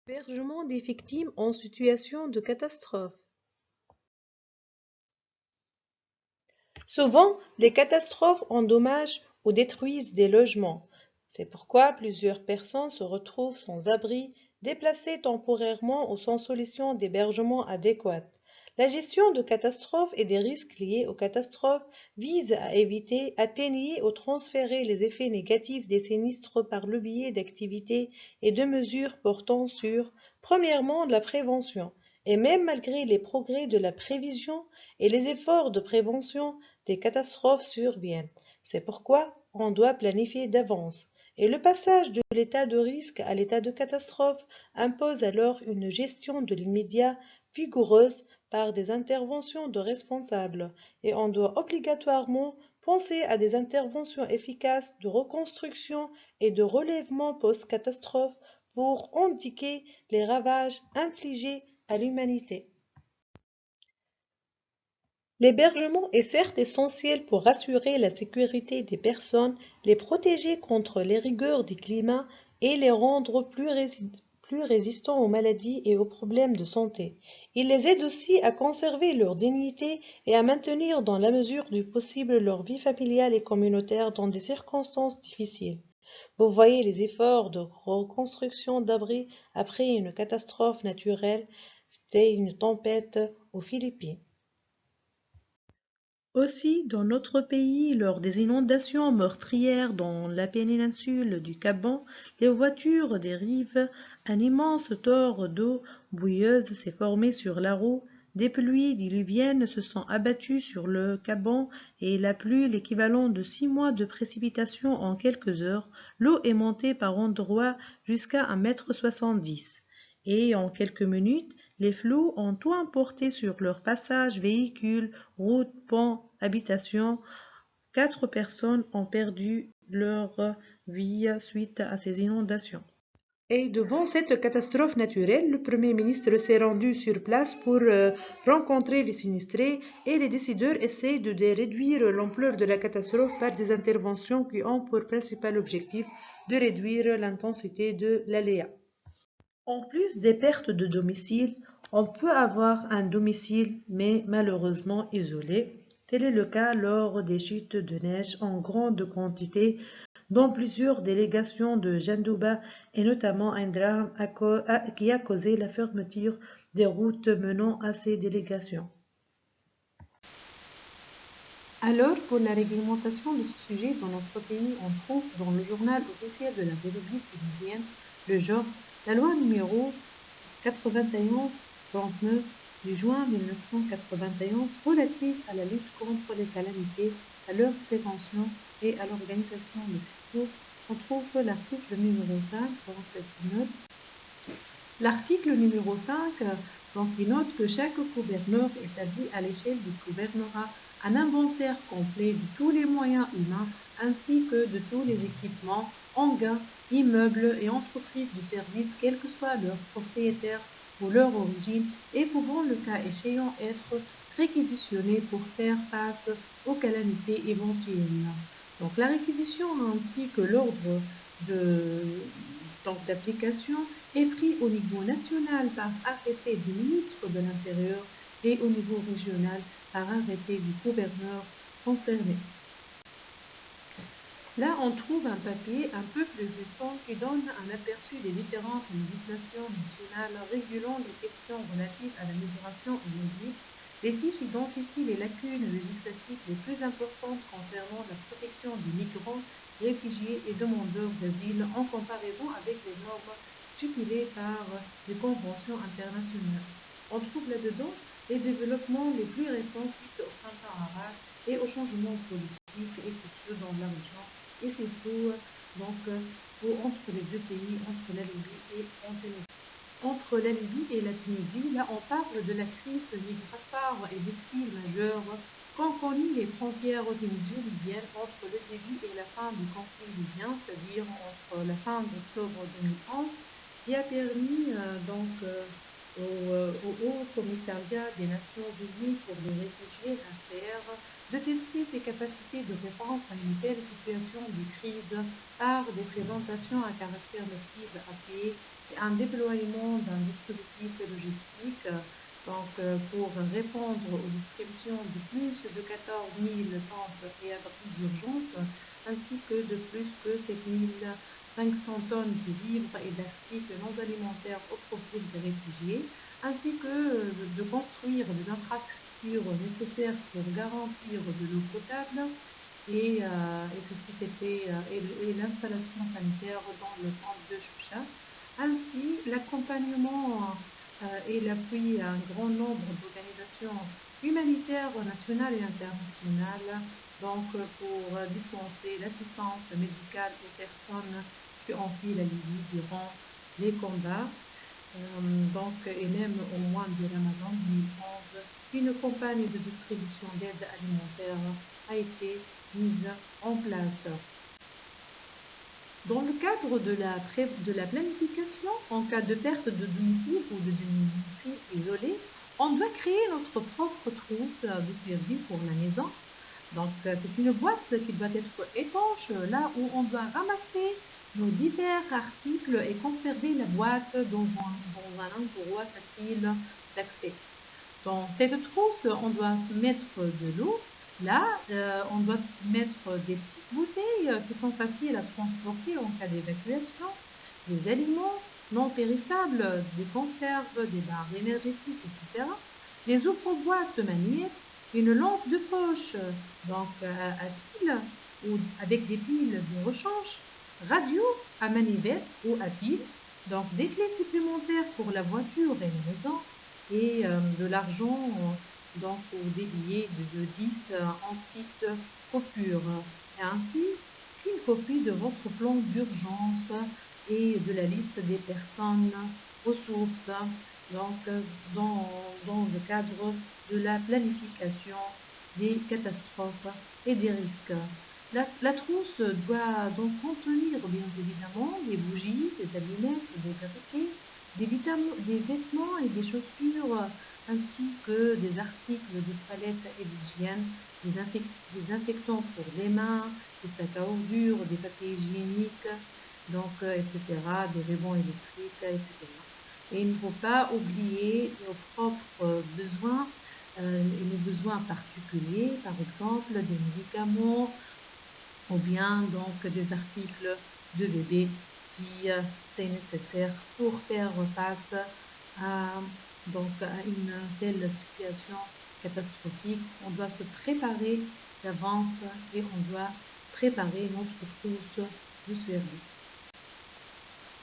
Hébergement des victimes en situation de catastrophe. Souvent, les catastrophes endommagent ou détruisent des logements. C'est pourquoi plusieurs personnes se retrouvent sans abri, déplacées temporairement ou sans solution d'hébergement adéquate. La gestion de catastrophes et des risques liés aux catastrophes vise à éviter, atténuer ou transférer les effets négatifs des sinistres par le biais d'activités et de mesures portant sur, premièrement, la prévention. Et même malgré les progrès de la prévision et les efforts de prévention, des catastrophes surviennent. C'est pourquoi on doit planifier d'avance. Et le passage de l'état de risque à l'état de catastrophe impose alors une gestion de l'immédiat vigoureuse par des interventions de responsables. Et on doit obligatoirement penser à des interventions efficaces de reconstruction et de relèvement post-catastrophe pour endiguer les ravages infligés à l'humanité. L'hébergement est certes essentiel pour assurer la sécurité des personnes, les protéger contre les rigueurs du climat et les rendre plus résistants aux maladies et aux problèmes de santé. Il les aide aussi à conserver leur dignité et à maintenir dans la mesure du possible leur vie familiale et communautaire dans des circonstances difficiles. Vous voyez les efforts de reconstruction d'abris après une catastrophe naturelle, c'était une tempête aux Philippines. Aussi, dans notre pays, lors des inondations meurtrières dans la péninsule du Gabon, les voitures dérivent, un immense tore d'eau boueuse s'est formé sur la roue, des pluies diluviennes se sont abattues sur le Gabon et la pluie l'équivalent de 6 mois de précipitations en quelques heures, l'eau est montée par endroits jusqu'à 1,70 m. Et en quelques minutes, les flots ont tout emporté sur leur passage, véhicules, routes, ponts, habitations. 4 personnes ont perdu leur vie suite à ces inondations. Et devant cette catastrophe naturelle, le Premier ministre s'est rendu sur place pour rencontrer les sinistrés et les décideurs essaient de réduire l'ampleur de la catastrophe par des interventions qui ont pour principal objectif de réduire l'intensité de l'aléa. En plus des pertes de domicile, on peut avoir un domicile mais malheureusement isolé. Tel est le cas lors des chutes de neige en grande quantité dans plusieurs délégations de Jandouba et notamment un drame qui a causé la fermeture des routes menant à ces délégations. Alors, pour la réglementation de ce sujet dans notre pays, on trouve dans le journal officiel de la République tunisienne, le genre, la loi numéro 91-39 du juin 1991 relative à la lutte contre les calamités, à leur prévention et à l'organisation de secours. On trouve l'article numéro 5 dans cette note. L'article numéro 5 il note que chaque gouverneur établit à l'échelle du gouvernorat un inventaire complet de tous les moyens humains ainsi que de tous les équipements, engins, immeubles et entreprises de service, quel que soit leur propriétaire ou leur origine, et pouvant le cas échéant être réquisitionnés pour faire face aux calamités éventuelles. Donc la réquisition ainsi que l'ordre d'application est pris au niveau national par arrêté du ministre de l'Intérieur et au niveau régional par arrêté du gouverneur concerné. Là, on trouve un papier un peu plus récent qui donne un aperçu des différentes législations nationales régulant les questions relatives à la migration et l'asile. Les fiches identifient les lacunes législatives les plus importantes concernant la protection des migrants, réfugiés et demandeurs d'asile en comparaison avec les normes stipulées par les conventions internationales. On trouve là-dedans les développements les plus récents suite au printemps arabe et aux changements politiques et sociaux dans la région, et surtout entre les deux pays, entre la Libye et la Tunisie. Là, on parle de la crise migratoire et des crises majeures qu'ont connues les frontières tunisiennes entre le début et la fin du conflit libyen, c'est-à-dire entre la fin d'octobre 2011, qui a permis au Haut Commissariat des Nations Unies pour les réfugiés, HCR, de tester ses capacités de réponse à une telle situation de crise par des présentations à caractère massif appuyées C'est un déploiement d'un dispositif logistique pour répondre aux distributions de plus de 14 000 tentes et abris d'urgence, ainsi que de plus que 7 500 tonnes de vivres et d'articles non alimentaires au profit des réfugiés, ainsi que de construire des infrastructures nécessaires pour garantir de l'eau potable et l'installation sanitaire dans le camp de Choucha. Ainsi, l'accompagnement et l'appui à un grand nombre d'organisations humanitaires nationales et internationales pour dispenser l'assistance médicale aux personnes qui ont fui la Libye durant les combats. Et même au mois de Ramadan 2011, une campagne de distribution d'aide alimentaire a été mise en place. Dans le cadre de la planification, en cas de perte de domicile ou de domicile isolé, on doit créer notre propre trousse de survie pour la maison. Donc, c'est une boîte qui doit être étanche, là où on doit ramasser nos divers articles et conserver la boîte dans un endroit facile d'accès. Dans cette trousse, on doit mettre de l'eau. Là, on doit mettre des petites bouteilles qui sont faciles à transporter en cas d'évacuation, des aliments non périssables, des conserves, des barres énergétiques, etc. Les ouvre-boîtes manuelles, une lampe de poche, à pile ou avec des piles de rechange, radio à manivelle ou à pile, donc des clés supplémentaires pour la voiture et la maison, et de l'argent ou des billets de 10 en petites coupures. Et ainsi, une copie de votre plan d'urgence et de la liste des personnes ressources dans le cadre de la planification des catastrophes et des risques. La trousse doit donc contenir bien évidemment des bougies, des allumettes, des briquets, des vêtements et des chaussures, ainsi que des articles de toilette et d'hygiène, des infectants pour les mains, des sacs à ordures, des papiers hygiéniques, etc., des rubans électriques, etc. Et il ne faut pas oublier nos propres besoins et nos besoins particuliers, par exemple des médicaments ou bien des articles de bébé si c'est nécessaire pour faire face à, à une telle situation catastrophique. On doit se préparer d'avance et on doit préparer notre trousse de survie.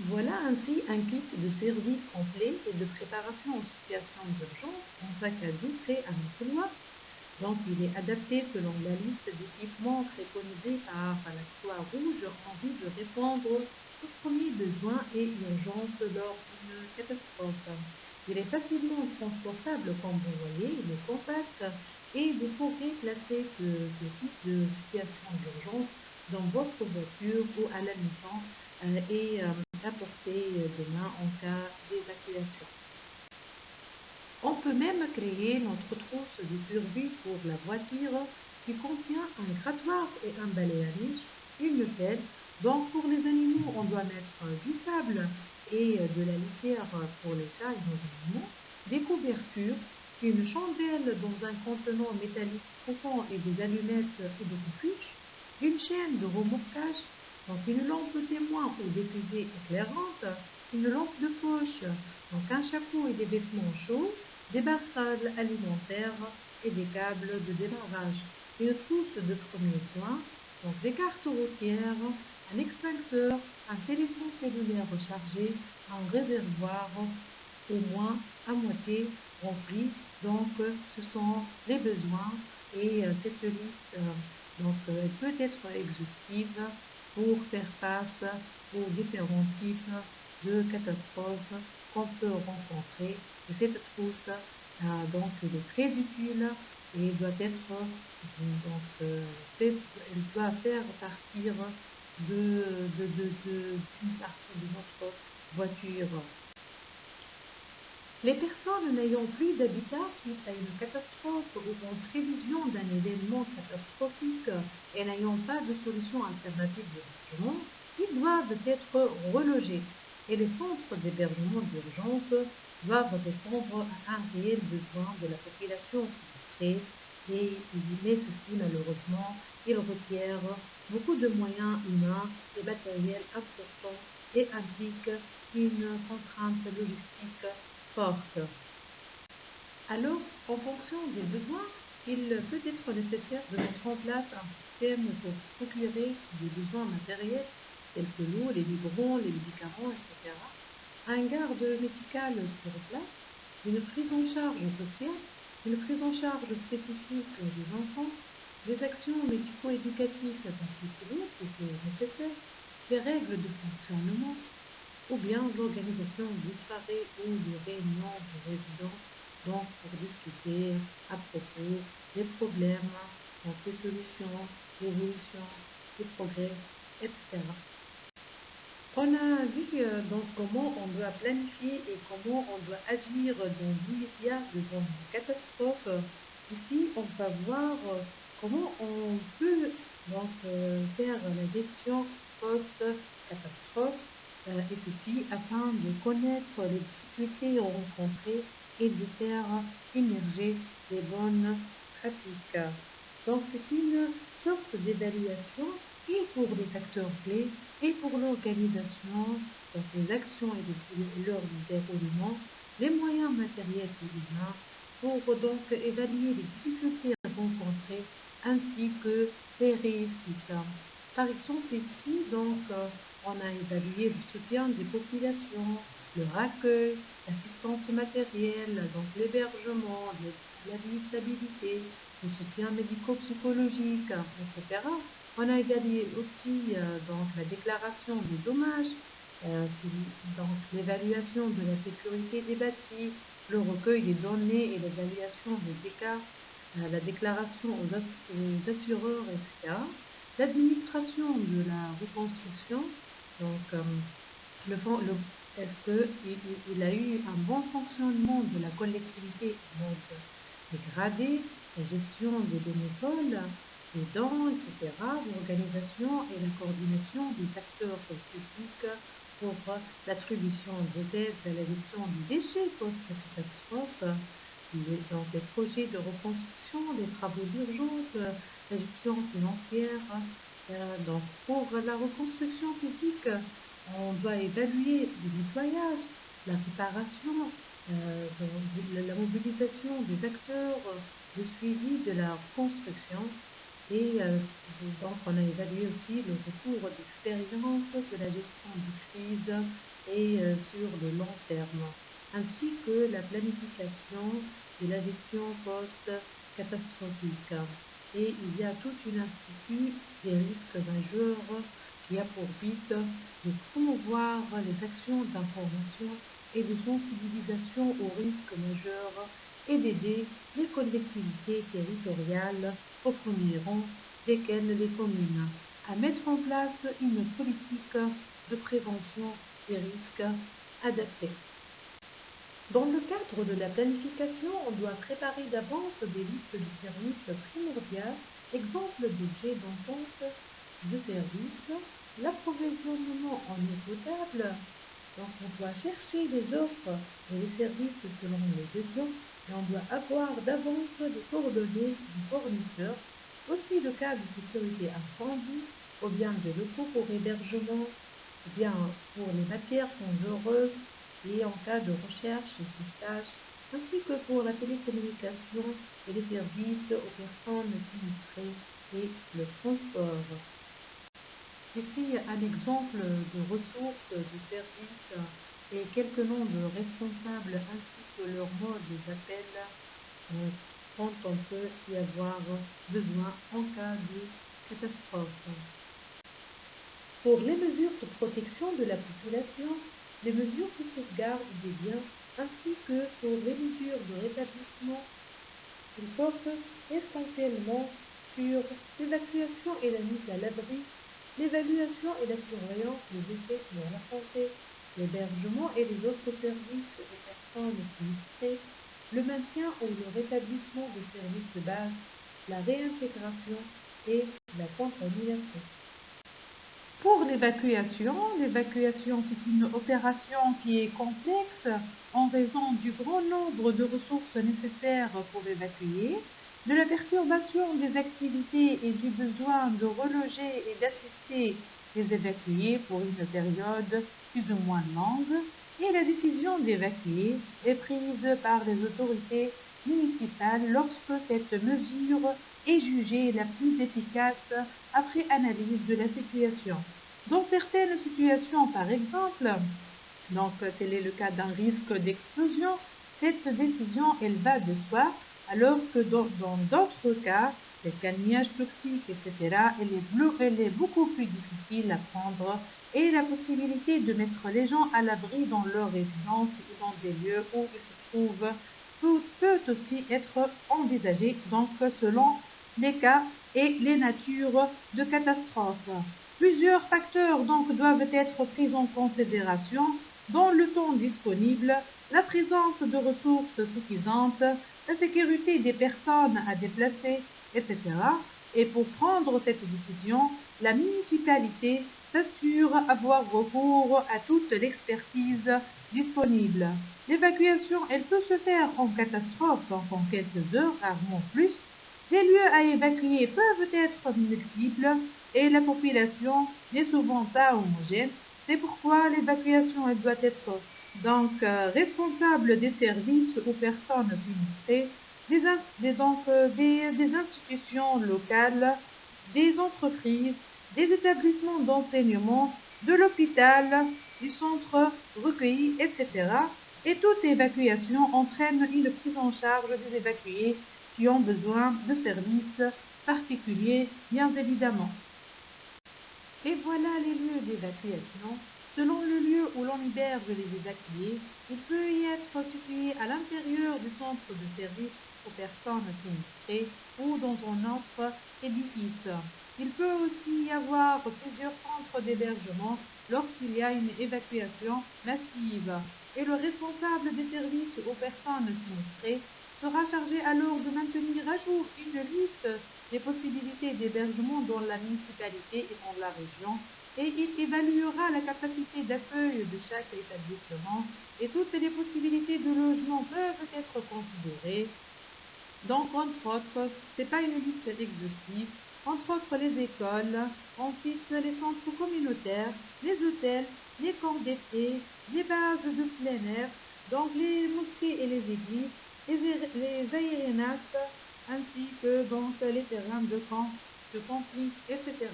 Voilà ainsi un kit de service complet et de préparation en situation d'urgence en sac à dos prêt à notre loi. Donc, il est adapté selon la liste d'équipements préconisés par la Croix-Rouge en vue de répondre aux premiers besoins et urgences lors d'une catastrophe. Il est facilement transportable, comme vous voyez, il est compact et vous pourrez placer ce type de situation d'urgence dans votre voiture ou à la maison et apporter de main en cas d'évacuation. On peut même créer notre trousse de survie pour la voiture qui contient un grattoir et un balai à linge, une pelle. Donc pour les animaux, on doit mettre du sable et de la litière pour les chats et nos animaux, des couvertures, une chandelle dans un contenant métallique profond et des allumettes et des coupuches, une chaîne de remorquage, donc une lampe témoin ou des fusées éclairantes, une lampe de poche, donc un chapeau et des vêtements chauds, des barres alimentaires et des câbles de démarrage, une trousse de premiers soins, donc des cartes routières, un extincteur, un téléphone cellulaire rechargé, un réservoir au moins à moitié rempli. Donc, ce sont les besoins et cette liste elle peut être exhaustive pour faire face aux différents types de catastrophes qu'on peut rencontrer. Et cette trousse, elle est très utile et doit être elle doit faire partir d'une partie de notre voiture. Les personnes n'ayant plus d'habitat suite à une catastrophe ou en prévision d'un événement catastrophique et n'ayant pas de solution alternative de logement, ils doivent être relogés. et les centres d'hébergement d'urgence doivent répondre à un réel besoin de la population sinistrée mais ceci malheureusement, il requiert beaucoup de moyens humains et matériels importants et implique une contrainte logistique forte. Alors, en fonction des besoins, il peut être nécessaire de mettre en place un système pour procurer des besoins matériels tels que l'eau, les biberons, les médicaments, etc. Un garde médical sur place, une prise en charge sociale, une prise en charge spécifique des enfants, des actions médico-éducatives particulières si c'est nécessaire, des règles de fonctionnement, ou bien l'organisation de soirées ou de réunions de résidents donc pour discuter à propos des problèmes, donc des solutions, l'évolution, des progrès, etc. On a vu donc comment on doit planifier et comment on doit agir dans l'immédiat devant une catastrophe. Ici, on va voir comment on peut donc faire la gestion post-catastrophe et ceci afin de connaître les difficultés rencontrées et de faire émerger des bonnes pratiques. Donc c'est une sorte d'évaluation et pour les acteurs clés et pour l'organisation, donc les actions et leur déroulement, les moyens matériels et humains pour donc évaluer les difficultés rencontrées ainsi que les réussites. Par exemple ici, donc, on a évalué le soutien des populations, leur accueil, l'assistance matérielle, donc l'hébergement, l'habitabilité, le soutien médico-psychologique, etc. On a évalué aussi donc, la déclaration des dommages, donc l'évaluation de la sécurité des bâtis, le recueil des données et l'évaluation des dégâts, la déclaration aux assureurs, etc. L'administration de la reconstruction, donc est-ce qu'il a eu un bon fonctionnement de la collectivité en mode dégradé, la gestion des bénévoles, les dons, etc., l'organisation et la coordination des acteurs publics pour l'attribution des aides à la gestion des déchets post-catastrophe, donc les projets de reconstruction, les travaux d'urgence, la gestion financière. Donc pour la reconstruction physique, on doit évaluer le nettoyage, la réparation, la mobilisation des acteurs, le suivi de la reconstruction et donc on a évalué aussi le retour d'expérience de la gestion de crise et sur le long terme, ainsi que la planification de la gestion post-catastrophique. Et il y a tout un institut des risques majeurs qui a pour but de promouvoir les actions d'information et de sensibilisation aux risques majeurs et d'aider les collectivités territoriales au premier rang desquelles les communes à mettre en place une politique de prévention des risques adaptée. Dans le cadre de la planification, on doit préparer d'avance des listes de services primordiales, exemples d'objets d'entente de services, l'approvisionnement en eau potable. Donc on doit chercher les offres et les services selon les besoins et on doit avoir d'avance les coordonnées du fournisseur, aussi le cas de sécurité incendie, ou bien des locaux pour hébergement, ou bien pour les matières dangereuses et en cas de recherche et sauvetage, ainsi que pour la télécommunication et les services aux personnes sinistrées et le transport. Ici, un exemple de ressources, de services et quelques noms de responsables ainsi que leur mode d'appel quand on peut y avoir besoin en cas de catastrophe. Pour les mesures de protection de la population, les mesures de sauvegarde des biens ainsi que pour les mesures de rétablissement, ils portent essentiellement sur l'évacuation et la mise à l'abri, l'évaluation et la surveillance des effets sur la santé, l'hébergement et les autres services des personnes sinistrées, le maintien ou le rétablissement des services de base, la réintégration et la contamination. Pour l'évacuation, c'est une opération qui est complexe en raison du grand nombre de ressources nécessaires pour évacuer, de la perturbation des activités et du besoin de reloger et d'assister les évacués pour une période plus ou moins longue, et la décision d'évacuer est prise par les autorités municipales lorsque cette mesure est jugée la plus efficace après analyse de la situation. Dans certaines situations, par exemple, tel est le cas d'un risque d'explosion, cette décision, elle va de soi, alors que dans d'autres cas, les nuages toxiques, etc., elle est beaucoup plus difficile à prendre, et la possibilité de mettre les gens à l'abri dans leur résidence ou dans des lieux où ils se trouvent peut aussi être envisagée, donc selon les cas et les natures de catastrophes. Plusieurs facteurs donc doivent être pris en considération dans le temps disponible, la présence de ressources suffisantes, la sécurité des personnes à déplacer, etc. Et pour prendre cette décision, la municipalité s'assure avoir recours à toute l'expertise disponible. L'évacuation, elle peut se faire en catastrophe, donc en quelques heures, rarement plus. Les lieux à évacuer peuvent être multiples et la population n'est souvent pas homogène. C'est pourquoi l'évacuation elle doit être responsable des services aux personnes sinistrées, des institutions locales, des entreprises, des établissements d'enseignement, de l'hôpital, du centre recueilli, etc. Et toute évacuation entraîne une prise en charge des évacués qui ont besoin de services particuliers, bien évidemment. Et voilà les lieux d'évacuation. Selon le lieu où l'on héberge les évacués, il peut y être situé à l'intérieur du centre de service aux personnes sinistrées ou dans un autre édifice. Il peut aussi y avoir plusieurs centres d'hébergement lorsqu'il y a une évacuation massive. Et le responsable des services aux personnes sinistrées sera chargé alors de maintenir à jour une liste des possibilités d'hébergement dans la municipalité et dans la région, et il évaluera la capacité d'accueil de chaque établissement et toutes les possibilités de logement peuvent être considérées. Donc, entre autres, c'est pas une liste exhaustive, entre autres les écoles, ensuite les centres communautaires, les hôtels, les camps d'été, les bases de plein air, donc les mosquées et les églises, les aéronautes, ainsi que donc les terrains de camp, de camping, etc.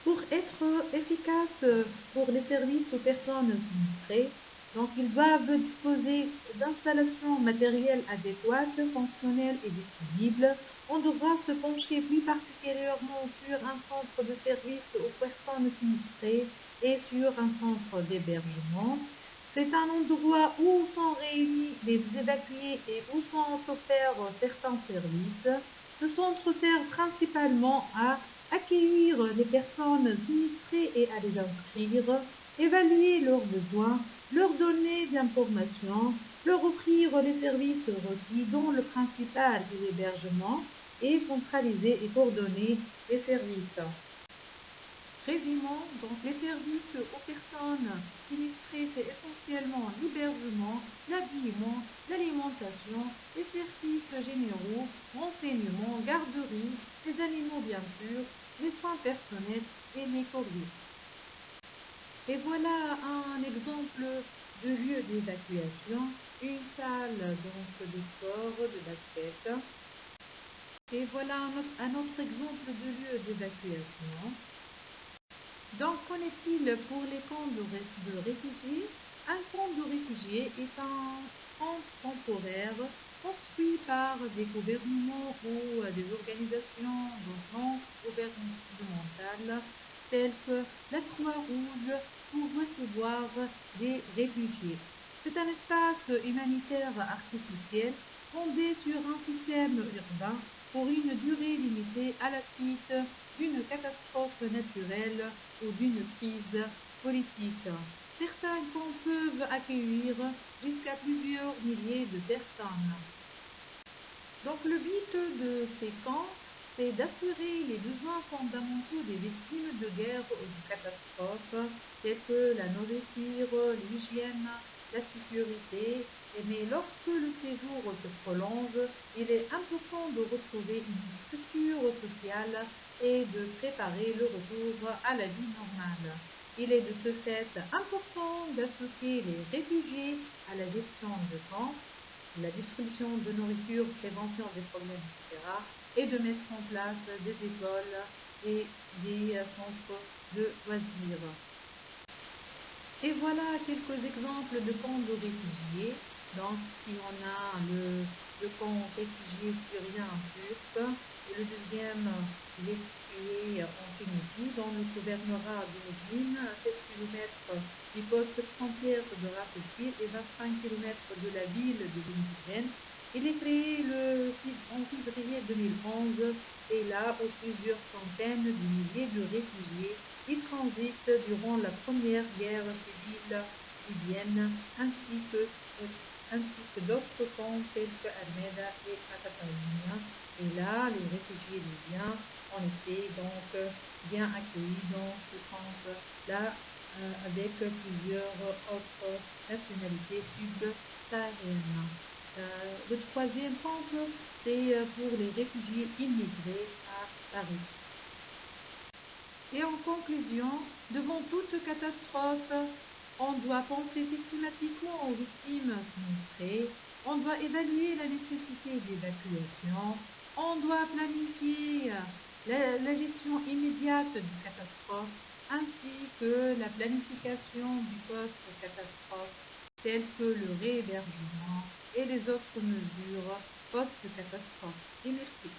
Pour être efficace pour les services aux personnes sinistrées, donc ils doivent disposer d'installations matérielles adéquates, fonctionnelles et disponibles. On devra se pencher plus particulièrement sur un centre de service aux personnes sinistrées et sur un centre d'hébergement. C'est un endroit où sont réunis les évacués et où sont offerts certains services. Ce centre sert principalement à accueillir les personnes sinistrées et à les inscrire, évaluer leurs besoins, leur donner des informations, leur offrir les services requis dont le principal est l'hébergement et centraliser et coordonner les services. Résumons, donc les services aux personnes sinistrées, c'est essentiellement l'hébergement, l'habillement, l'alimentation, les services généraux, renseignements, garderie, les animaux bien sûr, les soins personnels et les courriers. Et voilà un exemple de lieu d'évacuation, une salle donc de sport, de basket. Et voilà un autre exemple de lieu d'évacuation. Donc, qu'en est-il pour les camps de réfugiés? Un camp de réfugiés est un camp temporaire construit par des gouvernements ou des organisations non gouvernementales telles que la Croix-Rouge pour recevoir des réfugiés. C'est un espace humanitaire artificiel fondé sur un système urbain pour une durée limitée à la suite d'une catastrophe naturelle ou d'une crise politique. Certains camps peuvent accueillir jusqu'à plusieurs milliers de personnes. Donc le but de ces camps, c'est d'assurer les besoins fondamentaux des victimes de guerre ou de catastrophes, tels que la nourriture, l'hygiène, la sécurité. Mais lorsque le séjour se prolonge, il est important de retrouver une structure sociale et de préparer le retour à la vie normale. Il est de ce fait important d'associer les réfugiés à la gestion de camps, la distribution de nourriture, prévention des problèmes, etc., et de mettre en place des écoles et des centres de loisirs. Et voilà quelques exemples de camps de réfugiés. Donc, si on a le camp réfugié syrien turc, et le deuxième, il est situé en Tunisie, dans le gouvernorat de Médine, à 7 km du poste frontière de Rafah et 25 km de la ville de Beni. Il est créé en février 2011 et là où plusieurs centaines de milliers de réfugiés y transitent durant la première guerre civile libyenne ainsi que d'autres camps tels que Almeda et Atatounya. Et là, les réfugiés libyens ont été donc bien accueillis dans ce camp-là avec plusieurs autres nationalités subsahariennes. Le troisième camp, c'est pour les réfugiés immigrés à Paris. Et en conclusion, devant toute catastrophe, on doit penser systématiquement aux victimes sinistrées, on doit évaluer la nécessité d'évacuation, on doit planifier la gestion immédiate du catastrophe, ainsi que la planification du post-catastrophe, telles que le réhébergement et les autres mesures post-catastrophe. Et merci.